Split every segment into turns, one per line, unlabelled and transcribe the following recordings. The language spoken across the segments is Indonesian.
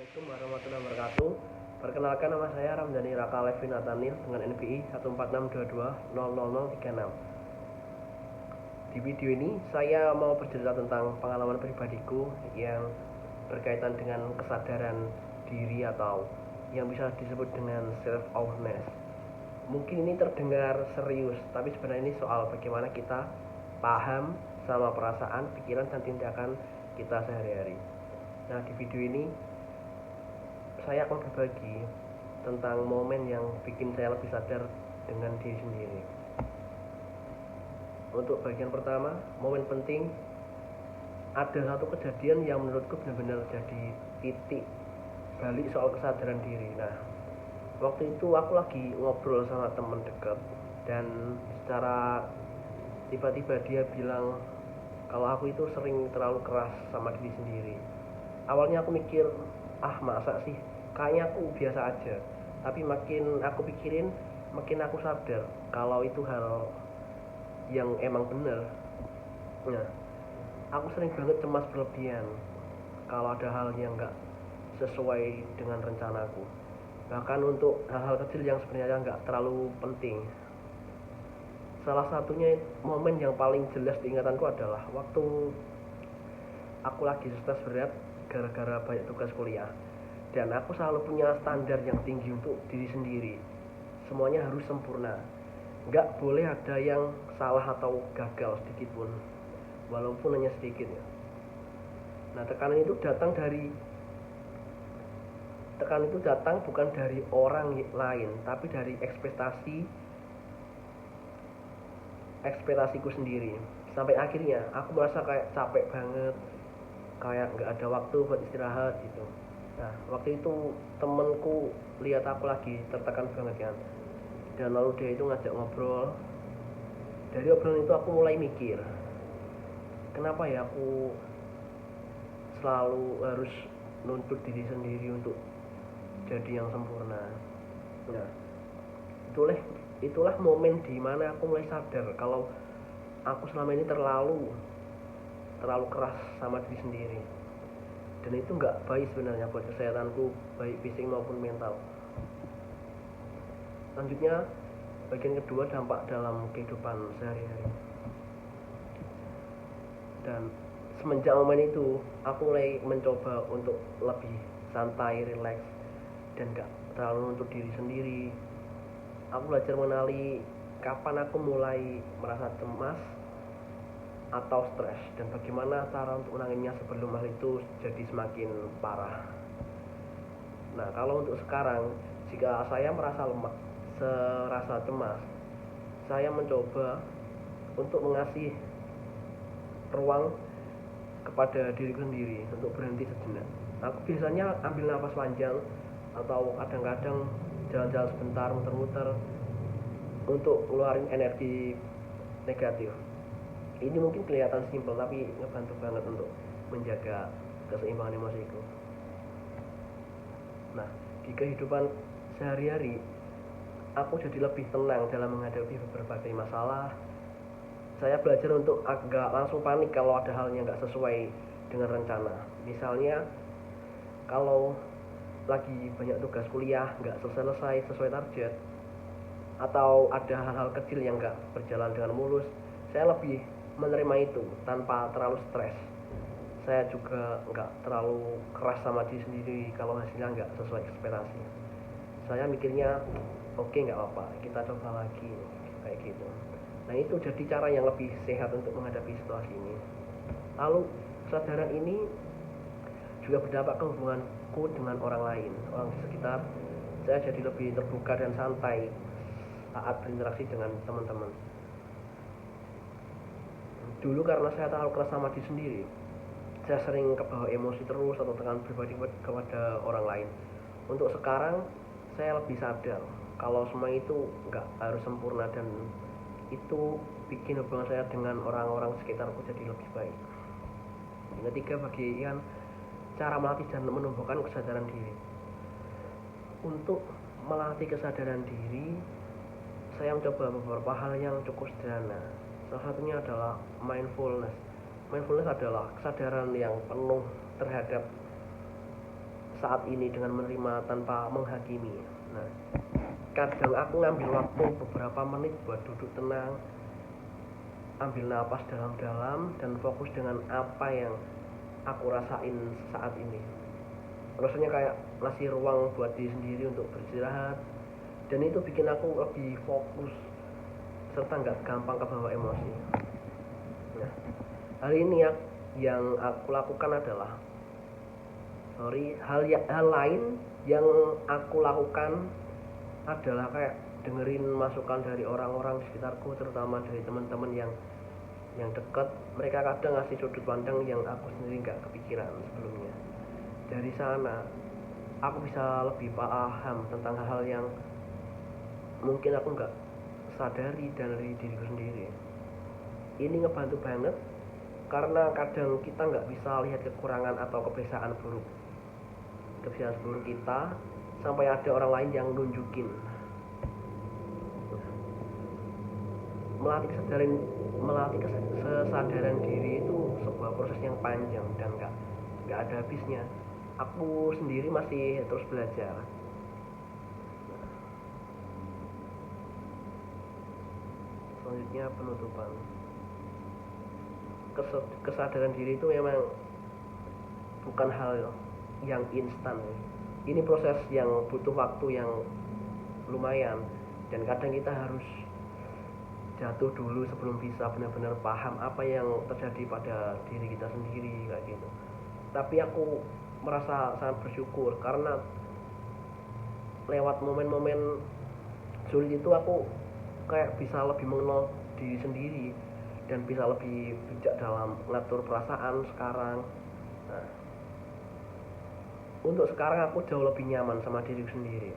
Assalamualaikum warahmatullahi wabarakatuh. Perkenalkan, nama saya Ramdhani Raka Levin Nathaniel dengan NPI 146220036. Di video ini saya mau bercerita tentang pengalaman pribadiku yang berkaitan dengan kesadaran diri atau yang bisa disebut dengan self awareness. Mungkin ini terdengar serius, tapi sebenarnya ini soal bagaimana kita paham sama perasaan, pikiran, dan tindakan kita sehari-hari. Nah, di video ini saya akan berbagi tentang momen yang bikin saya lebih sadar dengan diri sendiri. Untuk bagian pertama, momen penting, ada satu kejadian yang menurutku benar-benar jadi titik balik soal kesadaran diri. Nah, waktu itu aku lagi ngobrol sama teman dekat, dan secara tiba-tiba dia bilang kalau aku itu sering terlalu keras sama diri sendiri. Awalnya aku mikir, masa sih, kayaknya aku biasa aja. Tapi makin aku pikirin, makin aku sadar kalau itu hal yang emang bener. Nah, aku sering banget cemas berlebihan kalau ada hal yang gak sesuai dengan rencanaku, bahkan untuk hal-hal kecil yang sebenarnya gak terlalu penting. Salah satunya momen yang paling jelas diingatanku adalah waktu aku lagi stres berat gara-gara banyak tugas kuliah, dan aku selalu punya standar yang tinggi untuk diri sendiri. Semuanya harus sempurna, nggak boleh ada yang salah atau gagal sedikit pun, walaupun hanya sedikit ya. Nah, tekanan itu datang bukan dari orang lain, tapi dari ekspektasiku sendiri. Sampai akhirnya aku merasa kayak capek banget, kayak nggak ada waktu buat istirahat gitu. Nah, waktu itu temenku lihat aku lagi tertekan banget kan, dan lalu dia itu ngajak ngobrol. Dari obrolan itu aku mulai mikir, kenapa ya aku selalu harus nuntut diri sendiri untuk jadi yang sempurna. Nah, itulah momen di mana aku mulai sadar kalau aku selama ini terlalu keras sama diri sendiri, dan itu nggak baik sebenarnya buat kesehatanku, baik fisik maupun mental. Selanjutnya, bagian kedua, dampak dalam kehidupan sehari-hari. Dan semenjak momen itu aku mulai mencoba untuk lebih santai, rileks, dan gak terlalu untuk diri sendiri. Aku belajar mengenali kapan aku mulai merasa cemas atau stres, dan bagaimana cara untuk menanganinya sebelum hal itu jadi semakin parah. Nah, kalau untuk sekarang, jika saya merasa lemah, serasa cemas, saya mencoba untuk mengasih ruang kepada diriku sendiri untuk berhenti sejenak. Aku biasanya ambil nafas panjang, atau kadang-kadang jalan-jalan sebentar, muter-muter, untuk ngeluarin energi negatif. Ini mungkin kelihatan simpel, tapi ngebantu banget untuk menjaga keseimbangan emosiku. Nah, di kehidupan sehari-hari, aku jadi lebih tenang dalam menghadapi berbagai masalah. Saya belajar untuk agak langsung panik kalau ada hal yang gak sesuai dengan rencana. Misalnya, kalau lagi banyak tugas kuliah gak selesai sesuai target, atau ada hal-hal kecil yang gak berjalan dengan mulus, saya lebih menerima itu tanpa terlalu stres. Saya juga nggak terlalu keras sama diri sendiri kalau hasilnya nggak sesuai ekspektasi. Saya mikirnya, oke, nggak apa-apa, kita coba lagi, kayak gitu. Nah, itu jadi cara yang lebih sehat untuk menghadapi situasi ini. Lalu kesadaran ini juga berdampak ke hubunganku dengan orang lain, orang di sekitar. Saya jadi lebih terbuka dan santai saat berinteraksi dengan teman-teman. Dulu karena saya terlalu keras sama diri sendiri, saya sering kebawa emosi terus atau tekanan pribadi kepada orang lain. Untuk sekarang, saya lebih sadar kalau semua itu nggak harus sempurna, dan itu bikin hubungan saya dengan orang-orang sekitarku jadi lebih baik. Yang ketiga, bagian cara melatih dan menumbuhkan kesadaran diri. Untuk melatih kesadaran diri, saya mencoba beberapa hal yang cukup sederhana. Salah satunya adalah mindfulness. Mindfulness adalah kesadaran yang penuh terhadap saat ini dengan menerima tanpa menghakimi. Nah, kadang aku ngambil waktu beberapa menit buat duduk tenang, ambil napas dalam-dalam dan fokus dengan apa yang aku rasain saat ini. Rasanya kayak ngasih ruang buat diri sendiri untuk beristirahat, dan itu bikin aku lebih fokus serta nggak gampang kebawa emosi. Nah, hari ini yang aku lakukan adalah hal lain yang aku lakukan adalah kayak dengerin masukan dari orang-orang di sekitarku, terutama dari teman-teman yang dekat. Mereka kadang ngasih sudut pandang yang aku sendiri nggak kepikiran sebelumnya. Dari sana aku bisa lebih paham tentang hal-hal yang mungkin aku nggak sadari dari diriku sendiri. Ini ngebantu banget karena kadang kita nggak bisa lihat kekurangan atau kebiasaan buruk kita sampai ada orang lain yang nunjukin. Melatih kesadaran diri itu sebuah proses yang panjang dan nggak ada habisnya. Aku sendiri masih terus belajar. Selanjutnya penutupan. Kesadaran diri itu memang bukan hal yang instan. Ini proses yang butuh waktu yang lumayan, dan kadang kita harus jatuh dulu sebelum bisa benar-benar paham apa yang terjadi pada diri kita sendiri kayak gitu. Tapi aku merasa sangat bersyukur karena lewat momen-momen sulit itu aku kayak bisa lebih mengenal diri sendiri dan bisa lebih bijak dalam mengatur perasaan sekarang. Nah, untuk sekarang aku jauh lebih nyaman sama diri sendiri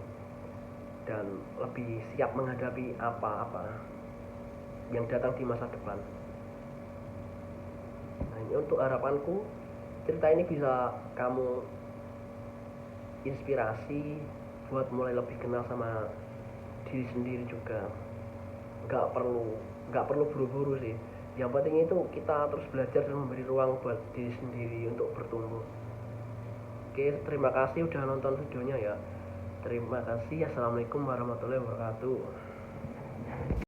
dan lebih siap menghadapi apa-apa yang datang di masa depan. Nah, ini untuk harapanku, cerita ini bisa kamu inspirasi buat mulai lebih kenal sama diri sendiri juga. Nggak perlu buru-buru sih. Yang penting itu kita terus belajar dan memberi ruang buat diri sendiri untuk bertumbuh. Oke, terima kasih udah nonton videonya ya. Terima kasih. Assalamualaikum warahmatullahi wabarakatuh.